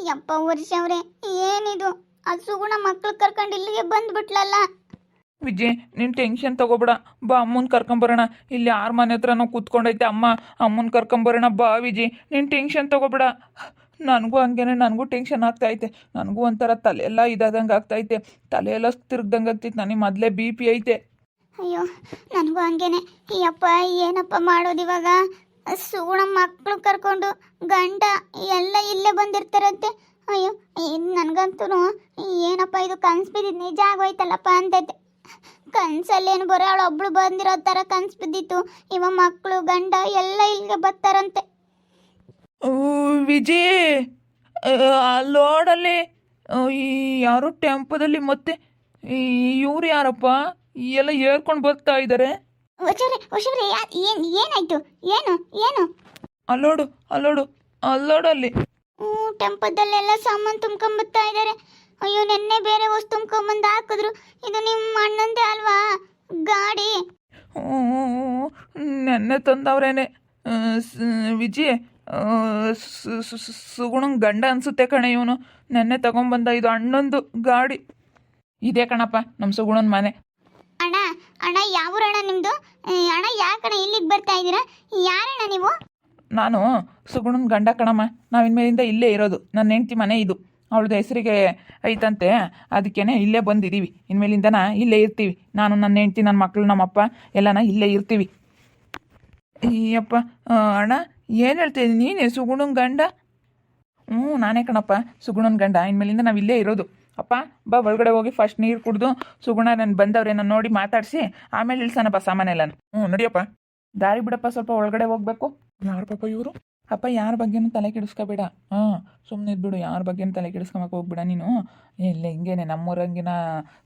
ಯಪ್ಪ ವರ್ಷವ್ರೆ, ಏನಿದು? ಆ ಸುಗುಣ ಮಕ್ಳು ಕರ್ಕೊಂಡು ಇಲ್ಲಿಗೆ ಬಂದ್ಬಿಟ್ಲಲ್ಲ. ವಿಜಯ್, ನೀನು ಟೆನ್ಷನ್ ತಗೋಬೇಡ. ಬಾ, ಅಮ್ಮನ ಕರ್ಕೊಂಬರೋಣ. ಇಲ್ಲಿ ಯಾರ ಮನೆ ಹತ್ರನೋ ಕೂತ್ಕೊಂಡೈತೆ ಅಮ್ಮ. ಅಮ್ಮನ ಕರ್ಕೊಂಬರೋಣ ಬಾ ವಿಜಯ್, ನೀನು ಟೆನ್ಷನ್ ತಗೋಬೇಡ. ನನಗೂ ಹಂಗೇನೆ, ನನಗೂ ಟೆನ್ಷನ್ ಆಗ್ತಾಯಿದೆ. ನನಗೂ ಒಂಥರ ತಲೆಯೆಲ್ಲ ಇದಾದಂಗೆ ಆಗ್ತಾಯಿದೆ. ತಲೆಯೆಲ್ಲ ತಿರುಗ್ದಂಗೆ ಆಗ್ತೈತೆ. ನನಗೆ ಮೊದಲೇ BP ಐತೆ. ಅಯ್ಯೋ, ನನಗೂ ಹಂಗೇನೆ. ಯಪ್ಪ, ಏನಪ್ಪ ಮಾಡೋದು ಇವಾಗ? ಸುಗುಣ ಮಕ್ಕಳು ಕರ್ಕೊಂಡು ಗಂಡ ಎಲ್ಲ ಇಲ್ಲೇ ಬಂದಿರ್ತಾರಂತೆ. ಅಯ್ಯೋ, ನನಗಂತೂ ಏನಪ್ಪ ಇದು ಕನ್ಸು ಬಿದ್ದಿದ್ದು ನಿಜ ಆಗೋಯ್ತಲ್ಲಪ್ಪ ಅಂತೈತೆ. ಕನ್ಸಲ್ಲೇನು ಬರೋ ಅವಳು ಒಬ್ಳು ಬಂದಿರೋ ಥರ ಕನ್ಸು ಬಿದ್ದಿತ್ತು. ಇವ ಮಕ್ಕಳು ಗಂಡ ಎಲ್ಲ ಇಲ್ಲಿಗೆ ಬರ್ತಾರಂತೆ. ವಿಜಯ್, ಲೋಡಲ್ಲಿ ಈ ಯಾರೋ ಟೆಂಪೋದಲ್ಲಿ ಮತ್ತೆ ಇವ್ರು ಯಾರಪ್ಪ ಎಲ್ಲ ಏರ್ಕೊಂಡು ಬರ್ತಾ ಇದ್ದಾರೆ. ಹೊಸವ್ರೆ, ಏನಾಯ್ತು? ಏನು ಏನು ಅಲ್ಲೋಡು ಅಲ್ಲೋಡು ಅಲ್ಲೋಡು ಅಲ್ಲಿ. ಟೆಂಪೋದಲ್ಲೆಲ್ಲ ಸಾಮಾನು ತುಂಬ್ಕೊಂಬತ್ತಾ ಇದ್ದಾರೆ. ಅಯ್ಯೋ, ನೆನ್ನೆ ಬೇರೆ ವಸ್ತು ತುಂಬ್ಕೊಂಬಂದು ಹಾಕಿದ್ರು. ಇದು ನಿಮ್ಮ ಅಣ್ಣಂದೇ ಅಲ್ವಾ ಗಾಡಿ? ನೆನ್ನೆ ತಂದವ್ರೇನೆ ವಿಜಯ್. ಸುಗುಣಂಗೆ ಗಂಡ ಅನ್ಸುತ್ತೆ ಕಣೆ ಇವನು. ನೆನ್ನೆ ತಗೊಂಬಂದ. ಇದು ಅಣ್ಣಂದು ಗಾಡಿ. ಇದೇ ಕಣಪ್ಪ ನಮ್ಮ ಸುಗುಣನ ಮನೆ. ಅಣ್ಣ ಅಣ್ಣ, ಯಾವೂರಣ್ಣ ನಿಮ್ಮದು? ಅಣ್ಣ, ಯಾಕಣ್ಣ ಇಲ್ಲಿಗೆ ಬರ್ತಾ ಇದ್ದೀರಾ? ಯಾರಣ್ಣ ನೀವು? ನಾನು ಸುಗುಣನ ಗಂಡ ಕಣಮ್ಮ. ನಾವು ಇನ್ಮೇಲಿಂದ ಇಲ್ಲೇ ಇರೋದು. ನನ್ನ ಹೆಂಡ್ತಿ ಮನೆ ಇದು. ಅವಳದು ಹೆಸರಿಗೆ ಐತಂತೆ, ಅದಕ್ಕೇನೆ ಇಲ್ಲೇ ಬಂದಿದ್ದೀವಿ. ಇನ್ಮೇಲಿಂದನ ಇಲ್ಲೇ ಇರ್ತೀವಿ. ನಾನು, ನನ್ನ ಹೆಂಡ್ತಿ, ನನ್ನ ಮಕ್ಕಳು, ನಮ್ಮಪ್ಪ ಎಲ್ಲನ ಇಲ್ಲೇ ಇರ್ತೀವಿ. ಅಯ್ಯಪ್ಪ, ಅಣ್ಣ ಏನು ಹೇಳ್ತೀನಿ ನೀನೇ? ಸುಗುಣನ ಗಂಡ? ನಾನೇ ಕಣಪ್ಪ ಸುಗುಣನ ಗಂಡ. ಇನ್ಮೇಲಿಂದ ನಾವು ಇಲ್ಲೇ ಇರೋದು. ಅಪ್ಪ ಬಾ, ಒಳಗಡೆ ಹೋಗಿ ಫಸ್ಟ್ ನೀರು ಕುಡಿದು ಸುಗುಣ ನಾನು ಬಂದವ್ರೆ ನಾನು ನೋಡಿ ಮಾತಾಡಿಸಿ ಆಮೇಲೆ ಇಳ್ಸೋಣಪ್ಪ ಸಾಮಾನೆಲ್ಲ. ನಡಿಯಪ್ಪ. ದಾರಿ ಬಿಡಪ್ಪ, ಸ್ವಲ್ಪ ಒಳಗಡೆ ಹೋಗ್ಬೇಕು. ಯಾರು ಪಾಪ ಇವರು? ಅಪ್ಪ, ಯಾರ ಬಗ್ಗೆನೂ ತಲೆ ಕೆಡಿಸ್ಕೋಬೇಡ. ಸುಮ್ಮನೆ ಇದ್ಬಿಡು. ಯಾರ ಬಗ್ಗೆನೂ ತಲೆ ಕೆಡಿಸ್ಕೊಂಬಕ್ಕೆ ಹೋಗ್ಬೇಡ ನೀನು. ಇಲ್ಲಿ ಹಿಂಗೇನೆ ನಮ್ಮೂರಂಗಿನ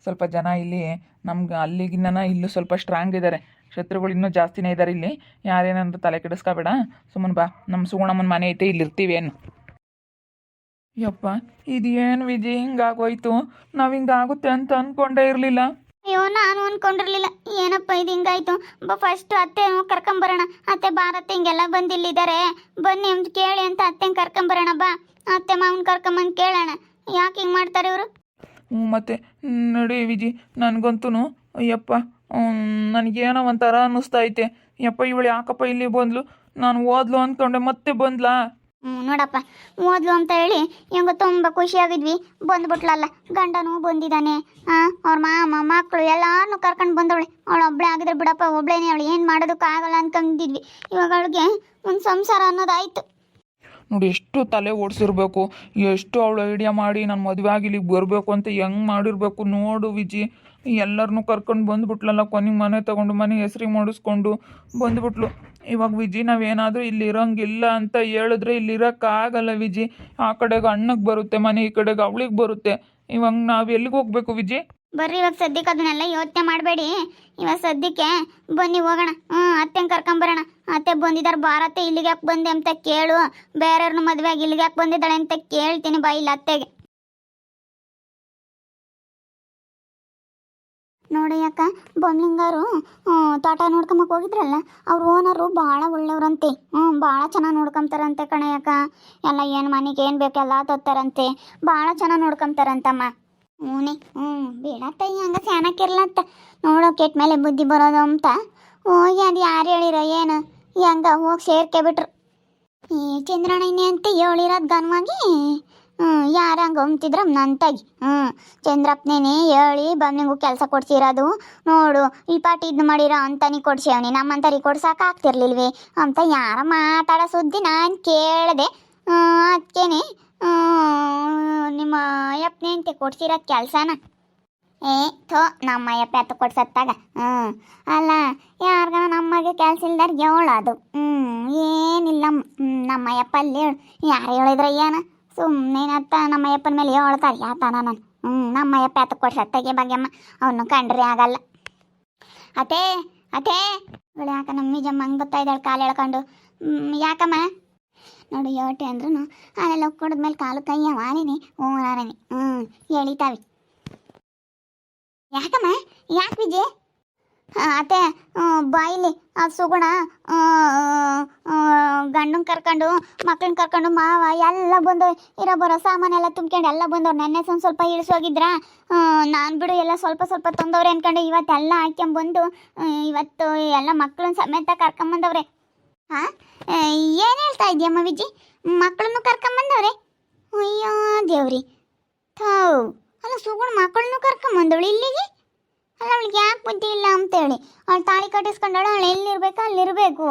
ಸ್ವಲ್ಪ ಜನ ಇಲ್ಲಿ ನಮ್ಗೆ ಅಲ್ಲಿಗಿನ್ನ ಇಲ್ಲೂ ಸ್ವಲ್ಪ ಸ್ಟ್ರಾಂಗ್ ಇದ್ದಾರೆ. ಶತ್ರುಗಳು ಇನ್ನೂ ಜಾಸ್ತಿನೇ ಇದ್ದಾರೆ ಇಲ್ಲಿ. ಯಾರೇನಂದ್ರೂ ತಲೆ ಕೆಡಿಸ್ಕೋಬೇಡ. ಸುಮ್ಮನೆ ಬಾ, ನಮ್ಮ ಸುಗುಣಮ್ಮನ ಮನೆ ಐತೆ, ಇಲ್ಲಿ ಇರ್ತೀವಿ. ಏನು ಯಪ್ಪ, ಇದೇನು ವಿಜಯ್ ಹಿಂಗಾಗೋಯ್ತು? ನಾವು ಹಿಂಗಾಗುತ್ತೆ ಅಂತ ಅಂದ್ಕೊಂಡೇ ಇರಲಿಲ್ಲ. ಅಯ್ಯೋ, ನಾನು ಅನ್ಕೊಂಡಿರ್ಲಿಲ್ಲ. ಏನಪ್ಪ ಇದು ಹಿಂಗಾಯ್ತು? ಫಸ್ಟ್ ಅತ್ತೆ ಕರ್ಕೊಂಬರೋಣ. ಅತ್ತೆ ಭಾರತ ಹಿಂಗೆಲ್ಲ ಬಂದಿಲ್ಲಿದ್ದಾರೆ, ಬನ್ನಿ ಅಂತ ಕೇಳಿ ಅಂತ ಅತ್ತೆ ಕರ್ಕೊಂಬರೋಣ. ಬಾ, ಅತ್ತೆ ಮಾವನ್ ಕರ್ಕೊಂಬಂದು ಕೇಳೋಣ ಯಾಕೆ ಹಿಂಗೆ ಮಾಡ್ತಾರೆ ಇವರು. ಮತ್ತೆ ನಡಿ ವಿಜಿ. ನನಗಂತೂ ಅಯ್ಯಪ್ಪ, ನನಗೇನೋ ಒಂಥರ ಅನ್ನಿಸ್ತಾ ಐತೆ. ಯಪ್ಪ, ಇವಳು ಯಾಕಪ್ಪ ಇಲ್ಲಿ ಬಂದ್ಲು? ನಾನು ಓದ್ಲು ಅಂದ್ಕೊಂಡೆ, ಮತ್ತೆ ಬಂದ್ಲಾ? ನೋಡಪ್ಪ, ಓದ್ಲು ಅಂತ ಹೇಳಿ ಹೆಂಗೋ ತುಂಬ ಖುಷಿಯಾಗಿದ್ವಿ. ಬಂದ್ಬಿಟ್ಲಲ್ಲ, ಗಂಡನೂ ಬಂದಿದ್ದಾನೆ. ಅವ್ರ ಮಾಮ ಮಕ್ಕಳು ಎಲ್ಲಾರನ್ನೂ ಕರ್ಕೊಂಡು ಬಂದವಳೆ. ಅವಳು ಒಬ್ಬಳೇ ಆಗಿದ್ರೆ ಬಿಡಪ್ಪ, ಒಬ್ಳೇನೆ. ಅವಳು ಏನು ಮಾಡೋದಕ್ಕಾಗಲ್ಲ ಅಂದ್ಕೊಂಡಿದ್ವಿ. ಇವಾಗ ಅವಳಿಗೆ ಒಂದು ಸಂಸಾರ ಅನ್ನೋದಾಯ್ತು. ನೋಡಿ, ಎಷ್ಟು ತಲೆ ಓಡಿಸಿರ್ಬೇಕು, ಎಷ್ಟು ಅವಳು ಐಡಿಯಾ ಮಾಡಿ ನಾನು ಮದುವೆ ಆಗಿ ಇಲ್ಲಿಗೆ ಬರಬೇಕು ಅಂತ ಹೆಂಗೆ ಮಾಡಿರ್ಬೇಕು ನೋಡು ವಿಜಿ. ಎಲ್ಲರನ್ನೂ ಕರ್ಕೊಂಡು ಬಂದುಬಿಟ್ಲಲ್ಲ. ಕೊನೆಗೆ ಮನೆ ತೊಗೊಂಡು ಮನೆ ಹೆಸ್ರಿಗೆ ಮಾಡಿಸ್ಕೊಂಡು ಬಂದುಬಿಟ್ಲು. ಇವಾಗ ವಿಜಿ ನಾವೇನಾದರೂ ಇಲ್ಲಿ ಇರೋಂಗಿಲ್ಲ ಅಂತ ಹೇಳಿದ್ರೆ ಇಲ್ಲಿ ಇರೋಕ್ಕಾಗಲ್ಲ ವಿಜಿ. ಆ ಕಡೆಗೆ ಅಣ್ಣಗೆ ಬರುತ್ತೆ ಮನೆ, ಈ ಕಡೆಗೆ ಅವಳಿಗೆ ಬರುತ್ತೆ. ಇವಾಗ ನಾವು ಎಲ್ಲಿಗೆ ಹೋಗ್ಬೇಕು ವಿಜಿ? ಬರ್ರಿ, ಇವಾಗ ಸದ್ಯಕ್ಕೆ ಅದನ್ನೆಲ್ಲ ಯೋಚನೆ ಮಾಡಬೇಡಿ. ಇವಾಗ ಸದ್ಯಕ್ಕೆ ಬನ್ನಿ ಹೋಗೋಣ. ಅತ್ತೆನ ಕರ್ಕೊಂಬರೋಣ. ಅತ್ತೆ ಬಂದಿದ್ದಾರೆ, ಭಾರತೆ ಇಲ್ಲಿಗೆ ಯಾಕೆ ಬಂದೆ ಅಂತ ಕೇಳು. ಬೇರೆಯವ್ರನ್ನ ಮದುವೆಯಾಗಿ ಇಲ್ಲಿಗೆ ಯಾಕೆ ಬಂದಿದ್ದಾಳೆ ಅಂತ ಕೇಳ್ತೀನಿ ಬಾ ಇಲ್ಲ ಅತ್ತೆಗೆ. ನೋಡಿ ಅಕ್ಕ, ಬೊಮ್ಲಿಂಗಾರು ತೋಟ ನೋಡ್ಕೊಂಬಕ್ಕೆ ಹೋಗಿದ್ರಲ್ಲ, ಅವ್ರ ಓನರು ಭಾಳ ಒಳ್ಳೆಯವ್ರಂತೆ. ಭಾಳ ಚೆನ್ನಾಗಿ ನೋಡ್ಕೊಂತಾರಂತೆ ಕಣೆ ಅಕ್ಕ. ಎಲ್ಲ ಏನು ಮನೆಗೆ ಏನು ಬೇಕು ಎಲ್ಲ ತೊತ್ತಾರಂತೆ. ಭಾಳ ಚೆನ್ನಾಗಿ ನೋಡ್ಕೊಂತಾರಂತಮ್ಮ. ಬಿಡತ್ತಯ್ಯ, ಹಂಗೆ ಸ್ಯಾನಕ್ಕಿರ್ಲಂತ ನೋಡೋ ಕೆಟ್ಟ ಮೇಲೆ ಬುದ್ಧಿ ಬರೋದು ಅಂತ ಹೋಗಿ ಅದು ಯಾರು ಹೇಳಿರೋ ಏನು ಹೆಂಗ ಹೋಗಿ ಸೇರ್ಕೆ ಬಿಟ್ರು. ಈ ಚಂದ್ರಣ್ಣನೇ ಅಂತ ಹೇಳಿರೋದು ಗನ್ವಾಗಿ ಯಾರು ಹಂಗೆ ಹೊಮ್ತಿದ್ರ ನಂತಾಗಿ. ಚಂದ್ರಪ್ಪನೇನೆ ಹೇಳಿ ಬಮ್ನಿಗೂ ಕೆಲಸ ಕೊಡ್ಸಿರೋದು ನೋಡು. ಈ ಪಾಟಿ ಇದು ಮಾಡಿರೋ ಅಂತಾನಿ ಕೊಡ್ಸೇವನಿ, ನಮ್ಮಂತರಿ ಕೊಡ್ಸೋಕ್ಕಾಗ್ತಿರ್ಲಿಲ್ವೇ ಅಂತ ಯಾರ ಮಾತಾಡೋ ಸುದ್ದಿ ನಾನು ಕೇಳಿದೆ. ಅದಕ್ಕೇನೆ ನಿಮ್ಮ ಅಯ್ಯಪ್ಪನೇ ಅಂತ ಕೊಡ್ಸಿರೋದು ಕೆಲಸನ. ನಮ್ಮ ಅಯ್ಯಪ್ಪ ಎತ್ತ ಕೊಡ್ಸತ್ತಾಗ. ಅಲ್ಲ, ಯಾರಿಗಾನ ನಮಗೆ ಕೆಲಸ ಇಲ್ದಾರ ಹೇಳೋದು. ಏನಿಲ್ಲ, ನಮ್ಮ ಅಯ್ಯಪ್ಪ ಅಲ್ಲಿ ಹೇಳು. ಯಾರು ಹೇಳಿದ್ರೆ ಏನ ಸುಮ್ಮನೆನತ್ತ ನಮ್ಮ ಅಯ್ಯಪ್ಪನ ಮೇಲೆ ಹೇಳ್ತಾರೆ ಯಾತನ ನಾನು. ನಮ್ಮ ಅಯ್ಯಪ್ಪ ಎತ್ತ ಕೊಡ್ಸತ್ತಾಗೆ ಬಗ್ಗೆಮ್ಮ ಅವನು ಕಂಡ್ರೆ ಆಗಲ್ಲ. ಅತೇ ಅತೇ ಇವಳು ಯಾಕ ನಮ್ಮ ನಿಜಮ್ಮ ಹಂಗೆ ಬರ್ತಾ ಇದ್ದಾಳೆ ಕಾಲು ಎಳ್ಕೊಂಡು. ಯಾಕಮ್ಮ ನೋಡು, ಯೋಟೆ ಅಂದ್ರೂ ಅಲ್ಲೆಲ್ಲ ಕುಡಿದ್ಮೇಲೆ ಕಾಲು ಕೈಯ ಮಾರಿನಿ ನಾರಿನಿ ಎಳಿತಾವೆ. ಯಾಕಮ್ಮ? ಯಾಕೆ ವಿಜಯ್? ಅತ್ತೆ ಬಾಯಿಲಿ ಆ ಸುಗುಣ ಗಂಡನ್ ಕರ್ಕೊಂಡು ಮಕ್ಳನ್ನ ಕರ್ಕೊಂಡು ಮಾವ ಎಲ್ಲ ಬಂದವ್ರು ಇರೋ ಬರೋ ಸಾಮಾನೆಲ್ಲ ತುಂಬ್ಕೊಂಡು ಎಲ್ಲ ಬಂದವ್ರು ನೆನ್ನೆ ಸ್ವಲ್ಪ ಇಳಿಸೋಗಿದ್ರ ನಾನು ಬಿಡು ಎಲ್ಲ ಸ್ವಲ್ಪ ಸ್ವಲ್ಪ ತಂದವ್ರೆ ಅನ್ಕೊಂಡು ಇವತ್ತೆಲ್ಲ ಹಾಕ್ಕೊಂಬಂದು ಇವತ್ತು ಎಲ್ಲ ಮಕ್ಳನ್ನ ಸಮೇತ ಕರ್ಕೊಂಬಂದವ್ರೆ. ಹಾಂ ಏನು ಹೇಳ್ತಾ ಇದೆಯಮ್ಮ ವಿಜಿ? ಮಕ್ಕಳನ್ನು ಕರ್ಕೊಂಬಂದವ್ರೆ? ಅಯ್ಯೋ ದೇವ್ರಿ ಥೌ ಅಲ್ಲ ಸುಗುಣ ಮಕ್ಕಳನ್ನು ಕರ್ಕೊಂಬಂದವಳು ಇಲ್ಲಿಗೆ? ಅಲ್ಲ ಅವಳಿಗೆ ಯಾಕೆ ಬುದ್ಧಿ ಇಲ್ಲ ಅಂತೇಳಿ ಅವಳು ತಾಳಿ ಕಟ್ಟಿಸ್ಕೊಂಡವಳು ಅವಳು ಎಲ್ಲಿರ್ಬೇಕು ಅಲ್ಲಿರಬೇಕು,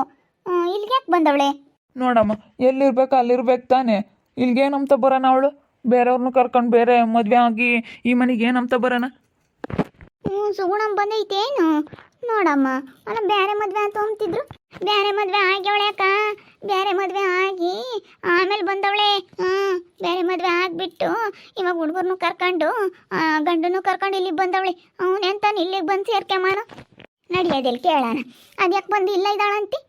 ಇಲ್ಲಿಗೆ ಯಾಕೆ ಬಂದವಳೆ? ನೋಡಮ್ಮ, ಎಲ್ಲಿರ್ಬೇಕು ಅಲ್ಲಿರ್ಬೇಕು ತಾನೆ. ಇಲ್ಲಿಗೇನಂತ ಬರೋಣ ಅವಳು? ಬೇರೆಯವ್ರನ್ನೂ ಕರ್ಕೊಂಡು ಬೇರೆ ಮದುವೆ ಆಗಿ ಈ ಮನೆಗೆ ಏನಂತ ಬರೋಣ? ಸುಗುಣ ಬಂದೈತೇನು ನೋಡಮ್ಮ. ಅಲ್ಲ ಬೇರೆ ಮದುವೆ ಅಂತ ಅಂತಿದ್ರು, ಬೇರೆ ಮದುವೆ ಆಗ್ಯವಳೆ ಅಕ್ಕ, ಬೇರೆ ಮದುವೆ ಆಗಿ ಆಮೇಲೆ ಬಂದವಳೆ. ಬೇರೆ ಮದುವೆ ಆಗಿಬಿಟ್ಟು ಇವಾಗ ಹುಡುಗರನ್ನು ಕರ್ಕೊಂಡು ಗಂಡನ್ನು ಕರ್ಕೊಂಡು ಇಲ್ಲಿಗೆ ಬಂದವಳೆ. ಅವನೆಂತಾನು ಇಲ್ಲಿಗೆ ಬಂದು ಸೇರ್ಕೆಮಾನು ನಡಿಯೋದಿಲ್ಲ ಕೇಳೋಣ. ಅದ್ಯಾಕೆ ಬಂದು ಇಲ್ಲ ಇದ್ದಾಳಂತಿ?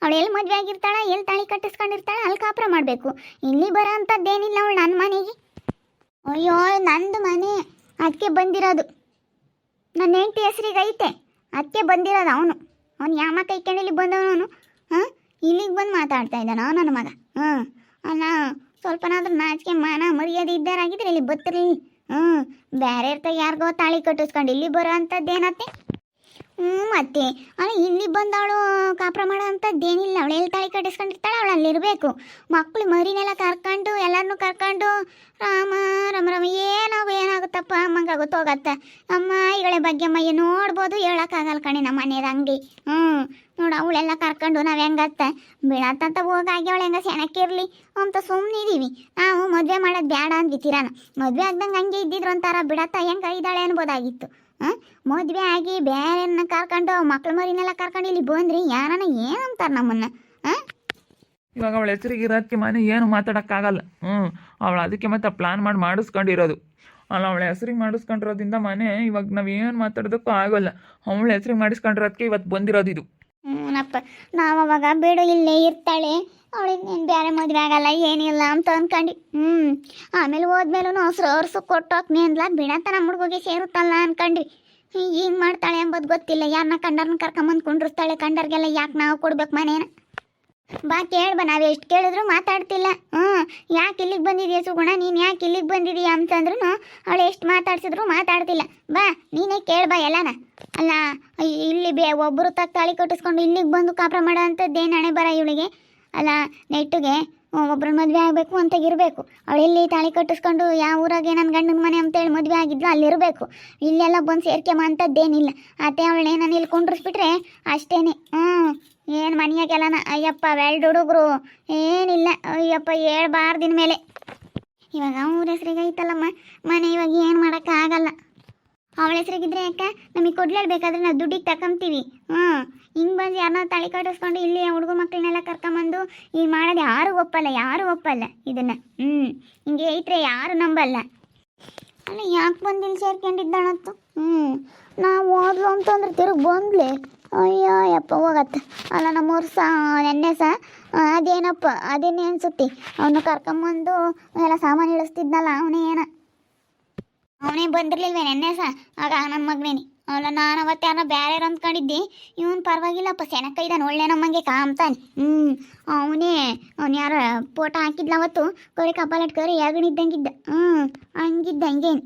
ಅವಳು ಎಲ್ಲಿ ಮದುವೆ ಆಗಿರ್ತಾಳ, ಎಲ್ಲಿ ತಾಳಿ ಕಟ್ಟಿಸ್ಕೊಂಡಿರ್ತಾಳ, ಅಲ್ಲಿ ಕಾಪುರ ಮಾಡಬೇಕು. ಇಲ್ಲಿ ಬರೋ ಅಂಥದ್ದೇನಿಲ್ಲ ಅವಳು ನನ್ನ ಮನೆಗೆ. ಅಯ್ಯೋ ನಂದು ಮನೆ ಅದಕ್ಕೆ ಬಂದಿರೋದು, ನನ್ನ ಹೆಂಡತಿ ಹೆಸ್ರಿಗೆ ಐತೆ ಅದಕ್ಕೆ ಬಂದಿರೋದು. ಅವನು ಯಾಮ ಕೈಕೊಂಡು ಇಲ್ಲಿಗೆ ಬಂದವನು. ಇಲ್ಲಿಗೆ ಬಂದು ಮಾತಾಡ್ತಾ ಇದ್ದಾನ ನನ್ನ ಮಗ. ಅಲ್ಲ ಸ್ವಲ್ಪನಾದ್ರೂ ನಾಚಿಕೆ ಮಾನ ಮರ್ಯಾದೆ ಇದ್ದಾರಾಗಿದ್ರೆ ಇಲ್ಲಿ ಬರ್ತಿರ್ಲಿ. ಬೇರೆ ಇರ್ತಾಗ ಯಾರಿಗೋ ತಾಳಿ ಕಟ್ಟಿಸ್ಕೊಂಡು ಇಲ್ಲಿ ಬರೋ ಅಂಥದ್ದೇನತ್ತೆ? ಮತ್ತೆ ಅಲ್ಲ ಇಲ್ಲಿ ಬಂದವಳು ಕಾಪುರ ಮಾಡೋ ಅಂಥದ್ದೇನಿಲ್ಲ. ಅವಳು ಎಲ್ಲಿ ತಾಳಿ ಕಟ್ಟಿಸ್ಕೊಂಡಿರ್ತಾಳೆ ಅವಳು ಅಲ್ಲಿರಬೇಕು. ಮಕ್ಕಳು ಮರಿನೆಲ್ಲ ಕರ್ಕೊಂಡು ಎಲ್ಲರನ್ನೂ ಕರ್ಕೊಂಡು ರಾಮ ರಮ ರಮ ಏನಾಗುತ್ತಪ್ಪ ಅಮ್ಮಂಗಾಗುತ್ತೋ ಹೋಗತ್ತೆ. ಅಮ್ಮ ಈಗಳೆ ಬಗ್ಗೆ ಅಮ್ಮ ನೋಡ್ಬೋದು, ಹೇಳೋಕ್ಕಾಗಲ್ಲ ಕಣೆ ನಮ್ಮ ಮನೆಯದ ಅಂಗಡಿ. ನೋಡು ಅವಳೆಲ್ಲ ಕರ್ಕೊಂಡು ನಾವು ಹೆಂಗತ್ತೆ ಬೀಳತ್ತಂತ ಹೋಗಾಗಿ ಅವಳು ಹೆಂಗ ಸೆಣಕ್ಕಿರಲಿ ಅಂತ ಸುಮ್ಮನಿದ್ದೀವಿ ನಾವು. ಮದುವೆ ಮಾಡೋದು ಬೇಡ ಅಂದಿತ್ತೀರಾನ, ಮದುವೆ ಆಗ್ದಂಗೆ ಹಂಗೆ ಇದ್ದಿದ್ರು ಅಂತಾರ ಬಿಡತ್ತ ಹೆಂಗೆ ಇದ್ದಾಳೆ ಅನ್ಬೋದಾಗಿತ್ತು. ಮದುವೆ ಆಗಿ ಬೇರೆಯನ್ನ ಕರ್ಕೊಂಡು ಮಕ್ಳು ಮರಿನೆಲ್ಲ ಕರ್ಕೊಂಡು ಇಲ್ಲಿ ಬಂದ್ರಿ ಯಾರನ್ನ ಏನಂತಾರೆ ನಮ್ಮನ್ನ? ಇವಾಗ ಅವಳ ಹೆಸರಿಗೆ ಇರೋದಕ್ಕೆ ಮನೆ ಏನು ಮಾತಾಡೋಕ್ಕಾಗಲ್ಲ. ಅವಳು ಅದಕ್ಕೆ ಮತ್ತೆ ಪ್ಲಾನ್ ಮಾಡಿ ಮಾಡಿಸ್ಕೊಂಡಿರೋದು. ಅಲ್ಲ ಅವಳ ಹೆಸ್ರಿಗೆ ಮಾಡಿಸ್ಕೊಂಡಿರೋದ್ರಿಂದ ಮನೆ ಇವಾಗ ನಾವು ಏನು ಮಾತಾಡೋದಕ್ಕೂ ಆಗೋಲ್ಲ. ಅವಳ ಹೆಸ್ರಿಗೆ ಮಾಡಿಸ್ಕೊಂಡಿರೋದಕ್ಕೆ ಇವತ್ತು ಬಂದಿರೋದು ಇದು. ನಪ್ಪ ನಾವು ಅವಾಗ ಬಿಡು ಇಲ್ಲೇ ಇರ್ತಾಳೆ, ಅವಳಿಗೆ ನೀನು ಬೇರೆ ಮದುವೆ ಆಗಲ್ಲ ಏನಿಲ್ಲ ಅಂತ ಅಂದ್ಕೊಂಡು ಆಮೇಲೆ ಹೋದ್ಮೇಲೂ ಅರ್ಸು ಕೊಟ್ಟೋಕ್ನಿ ಅಂದ್ಲ ಬಿಡತ್ತ ನಮ್ಮ ಹುಡುಗಿಗೆ ಸೇರುತ್ತಲ್ಲ ಅನ್ಕೊಂಡ್ರಿ. ಏನು ಮಾಡ್ತಾಳೆ ಎಂಬುದು ಗೊತ್ತಿಲ್ಲ. ಯಾರನ್ನ ಕಂಡರ್ನ ಕರ್ಕೊಂಬಂದು ಕೊಂಡಿರ್ತಾಳೆ. ಕಂಡರ್ಗೆಲ್ಲ ಯಾಕೆ ನಾವು ಕೊಡ್ಬೇಕು ಮನೇನ? ಬಾ ಕೇಳ್ಬಾ, ನಾವು ಎಷ್ಟು ಕೇಳಿದ್ರು ಮಾತಾಡ್ತಿಲ್ಲ. ಯಾಕೆ ಇಲ್ಲಿಗೆ ಬಂದಿದೆಯಾ ಸುಗುಣ, ನೀನು ಯಾಕೆ ಇಲ್ಲಿಗೆ ಬಂದಿದೀಯ ಅಂತಂದ್ರೂ ಅವಳು ಎಷ್ಟು ಮಾತಾಡ್ಸಿದ್ರು ಮಾತಾಡ್ತಿಲ್ಲ. ಬಾ ನೀನೇ ಕೇಳ್ಬಾ ಎಲ್ಲನ. ಅಲ್ಲ ಇಲ್ಲಿ ಒಬ್ಬರು ತಾಳಿ ಕಟ್ಟಿಸ್ಕೊಂಡು ಇಲ್ಲಿಗೆ ಬಂದು ಕಾಪುರ ಮಾಡೋ ಅಂಥದ್ದೇನು ಹಣೆ ಬರ ಇವಳಿಗೆ? ಅಲ್ಲ ನೆಟ್ಟಿಗೆ ಒಬ್ಬರ ಮದುವೆ ಆಗಬೇಕು ಅಂತ ಇರಬೇಕು. ಅವಳೆಲ್ಲಿ ತಾಳಿ ಕಟ್ಟಿಸ್ಕೊಂಡು ಯಾವ ಊರಾಗೆ ನನ್ನ ಗಂಡನ ಮನೆ ಅಂತೇಳಿ ಮದುವೆ ಆಗಿದ್ಲು ಅಲ್ಲಿರಬೇಕು. ಇಲ್ಲೆಲ್ಲ ಬಂದು ಸೇರ್ಕೆಮ ಅಂಥದ್ದೇನಿಲ್ಲ. ಅತ್ತೆ ಅವಳೇ ನಾನು ಇಲ್ಲಿ ಕುಂಡ್ರಿಸ್ಬಿಟ್ರೆ ಅಷ್ಟೇ. ಏನು ಮನೆಯಾಗೆಲ್ಲನ ಅಯ್ಯಪ್ಪ ಎರಡು ಹುಡುಗರು ಏನಿಲ್ಲ. ಅಯ್ಯಪ್ಪ ಹೇಳ್ಬಾರ್ದಿನ ಮೇಲೆ ಇವಾಗ ಅವ್ರ ಹೆಸ್ರಿಗೆ ಐತಲ್ಲಮ್ಮ ಮನೆ, ಇವಾಗ ಏನು ಮಾಡೋಕ್ಕಾಗಲ್ಲ. ಅವಳ ಹೆಸ್ರಿಗಿದ್ರೆ ಯಾಕೆ ನಮಗೆ ಕೊಡ್ಲೇಬೇಕಾದ್ರೆ ನಾವು ದುಡ್ಡಿಗೆ ತಗೊಂತೀವಿ. ಹಿಂಗೆ ಬಂದು ಯಾರನ್ನ ತಾಳಿ ಕಟ್ಟಿಸ್ಕೊಂಡು ಇಲ್ಲಿ ಹುಡುಗ ಮಕ್ಕಳನ್ನೆಲ್ಲ ಕರ್ಕೊಂಬಂದು ಈಗ ಮಾಡೋದು ಯಾರು ಒಪ್ಪಲ್ಲ ಇದನ್ನು. ಹಿಂಗೆ ಐತ್ರೆ ಯಾರು ನಂಬಲ್ಲ. ಅಲ್ಲ ಯಾಕೆ ಬಂದು ಇಲ್ಲಿ ಸೇರ್ಕೊಂಡಿದ್ದಾಳಂತು? ನಾವು ಹೋದ್ಲು ಅಂತಂದ್ರೆ ತಿರುಗಿ ಬಂದ್ಲೆ. ಅಯ್ಯೋ ಯಪ್ಪ ಹೋಗತ್ತೆ. ಅಲ್ಲ ನಮ್ಮೂರು ನೆನ್ನೆ ಅದೇನಪ್ಪ ಅದೇನೇ ಅನ್ಸುತ್ತೆ, ಅವನು ಕರ್ಕೊಂಬಂದು ಎಲ್ಲ ಸಾಮಾನು ಇಳಿಸ್ತಿದ್ನಲ್ಲ ಅವನೇ ಬಂದಿರ್ಲಿಲ್ವೇ ನೆನ್ನೆ ಆಗ ನನ್ನ ಮಗನೇನೆ. ಅವಳ ನಾನು ಅವತ್ತು ಯಾರನ್ನ ಬೇರೆ ಅಂದ್ಕೊಂಡಿದ್ದೆ. ಇವನು ಪರವಾಗಿಲ್ಲಪ್ಪ ಸೆನಕ್ಕ ಇದ್ದಾನೆ, ಒಳ್ಳೆ ನಮ್ಮಂಗೆ ಕಾಮ್ತಾನೆ. ಅವನು ಯಾರ ಫೋಟೋ ಹಾಕಿದ್ಲ ಅವತ್ತು, ಕರಿ ಕಪಾಲಟ್ ಕರಿ ಯಾಗಣಿದ್ದಂಗಿದ್ದ. ಹಂಗಿದ್ದ ಹಂಗೇನು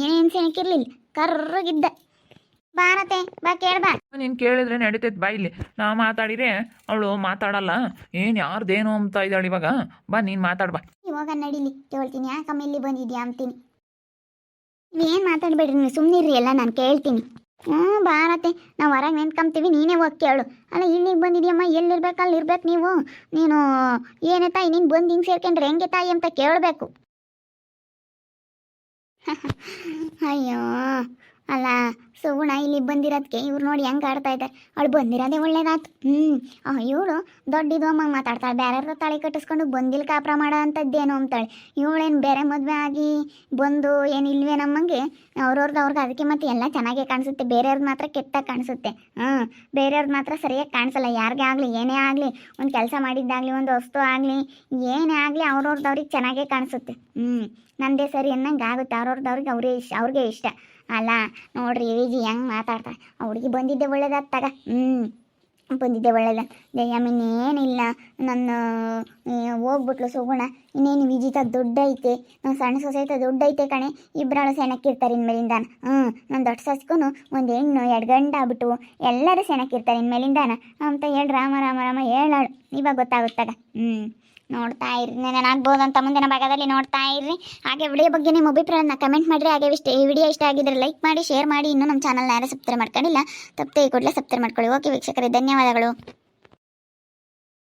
ಏನೇನು ಸೆನಕ್ಕಿರ್ಲಿಲ್ಲ, ಕರ್ರಗಿದ್ದ. ಬಾರತೆ ಬಾ ಕೇಳ್ಬಾ. ನೀನು ಕೇಳಿದ್ರೆ ನಡೀತೈತೆ ಬಾ. ಇಲ್ಲಿ ನಾವು ಮಾತಾಡಿದ್ರೆ ಅವಳು ಮಾತಾಡಲ್ಲ. ಏನು ಯಾರ್ದೇನು ಅಂತ ಇದ್ದಾಳೆ ಇವಾಗ. ಬಾ ನೀನು ಮಾತಾಡ್ಬಾ. ಇವಾಗ ನಡೀಲಿ ಕೇಳ್ತೀನಿ, ಯಾಕಮ್ಮ ಇಲ್ಲಿ ಬಂದಿದ್ಯಾ ಅಂತೀನಿ. ಏನು ಮಾತಾಡ್ಬೇಡ್ರಿ ನೀವು ಸುಮ್ಮನಿರ್ರಿ, ಎಲ್ಲ ನಾನು ಕೇಳ್ತೀನಿ. ಬಾರತೆ ನಾವು ಹೊರಗೆ ನಿಂತ್ಕೊಂತೀವಿ, ನೀನೇ ಹೋಗಿ ಕೇಳು. ಅಲ್ಲ ಇಲ್ಲಿಗೆ ಬಂದಿದ್ಯಮ್ಮ, ಎಲ್ಲಿರ್ಬೇಕು ಅಲ್ಲಿ ಇರ್ಬೇಕು ನೀನು ಏನೇ ತಾಯಿ ನೀನು ಬಂದು ಹಿಂಗೆ ಸೇರ್ಕೊಂಡ್ರೆ ಹೆಂಗೆ ತಾಯಿ ಅಂತ ಕೇಳಬೇಕು. ಅಯ್ಯೋ ಅಲ್ಲ ಸುಗುಣ ಇಲ್ಲಿ ಬಂದಿರೋದಕ್ಕೆ ಇವ್ರು ನೋಡಿ ಹೆಂಗೆ ಆಡ್ತಾ ಇದ್ದಾರೆ. ಅವಳು ಬಂದಿರೋದೇ ಒಳ್ಳೇದಾಯ್ತು. ಇವಳು ದೊಡ್ಡದು ಅಮ್ಮ ಮಾತಾಡ್ತಾಳೆ. ಬೇರೆಯವ್ರ ತಾಳಿ ಕಟ್ಟಿಸ್ಕೊಂಡು ಬಂದಿಲ್ಲ ಕಾಪುರ ಮಾಡೋ ಅಂಥದ್ದೇನು ಅಂತಾಳೆ. ಇವಳೇನು ಬೇರೆ ಮದುವೆ ಆಗಿ ಬಂದು ಏನು ಇಲ್ವೇ ನಮ್ಮಂಗೆ ಅವ್ರವ್ರಿಗೆ ಅದಕ್ಕೆ ಮತ್ತೆ ಎಲ್ಲ ಚೆನ್ನಾಗೇ ಕಾಣಿಸುತ್ತೆ. ಬೇರೆಯವ್ರದ್ದು ಮಾತ್ರ ಕೆಟ್ಟಾಗಿ ಕಾಣಿಸುತ್ತೆ. ಬೇರೆಯವ್ರದ್ದು ಮಾತ್ರ ಸರಿಯಾಗಿ ಕಾಣಿಸಲ್ಲ. ಯಾರಿಗೇ ಆಗಲಿ ಏನೇ ಆಗಲಿ, ಒಂದು ಕೆಲಸ ಮಾಡಿದ್ದಾಗಲಿ ಒಂದು ವಸ್ತು ಆಗಲಿ ಏನೇ ಆಗಲಿ ಅವ್ರಿಗೆ ಚೆನ್ನಾಗೇ ಕಾಣಿಸುತ್ತೆ. ನಂದೇ ಸರಿ ಅನ್ನಂಗೆ ಆಗುತ್ತೆ. ಅವ್ರವ್ರಿಗೆ ಅವ್ರಿಗೆ ಇಷ್ಟ. ಅಲ್ಲ ನೋಡ್ರಿ ವಿಜಿ ಹೆಂಗೆ ಮಾತಾಡ್ತಾಳೆ ಆ ಹುಡುಗಿ ಬಂದಿದ್ದೆ ಒಳ್ಳೇದಾತ್ತಾಗ ಬಂದಿದ್ದೆ ಒಳ್ಳೇದ ಇನ್ನೇನಿಲ್ಲ ನನ್ನ ಹೋಗ್ಬಿಟ್ಲು ಸುಗುಣ. ಇನ್ನೇನು ವಿಜಿತ ದುಡ್ಡು ಐತೆ, ನನ್ನ ಸಣ್ಣ ಸೊಸೈತ ದುಡ್ಡು ಐತೆ ಕಣೆ, ಇಬ್ಬರಾಳು ಸೆಣಕ್ಕಿರ್ತಾರೆ ಇನ್ಮೇಲಿಂದಾನ. ನನ್ನ ದೊಡ್ಡ ಸಸ್ಗೂ ಒಂದು ಹೆಣ್ಣು 2 ಗಂಡ ಆಗ್ಬಿಟ್ಟು ಎಲ್ಲರೂ ಸೆಣಕ್ಕಿರ್ತಾರೆ ಇನ್ಮೇಲಿಂದಾನ ಅಂತ ಹೇಳಿ ರಾಮ ರಾಮ ರಾಮ ಹೇಳಾಳು. ಇವಾಗ ಗೊತ್ತಾಗುತ್ತಾಗ. ನೋಡ್ತಾ ಇರ್ರಿ, ನೆನಾಗ್ಬೋದು ಅಂತ ಮುಂದಿನ ಭಾಗದಲ್ಲಿ ನೋಡ್ತಾ ಇರ್ರಿ. ಹಾಗೆ ವಿಡಿಯೋ ಬಗ್ಗೆ ನಿಮ್ಮ ಅಭಿಪ್ರಾಯನ ಕಮೆಂಟ್ ಮಾಡಿರಿ. ಹಾಗೆ ಈ ವಿಡಿಯೋ ಇಷ್ಟ ಆಗಿದ್ರೆ ಲೈಕ್ ಮಾಡಿ, ಶೇರ್ ಮಾಡಿ. ಇನ್ನೂ ನಮ್ಮ ಚಾನಲ್ನ ಯಾರು ಸಬ್ಸ್ಕ್ರೈಬ್ ಮಾಡ್ಕೊಂಡಿಲ್ಲ, ತಪ್ಪದೆ ಕೂಡಲೇ ಸಬ್ಸ್ಕ್ರೈಬ್ ಮಾಡ್ಕೊಳ್ಳಿ. ಓಕೆ ವೀಕ್ಷಕರೇ, ಧನ್ಯವಾದಗಳು.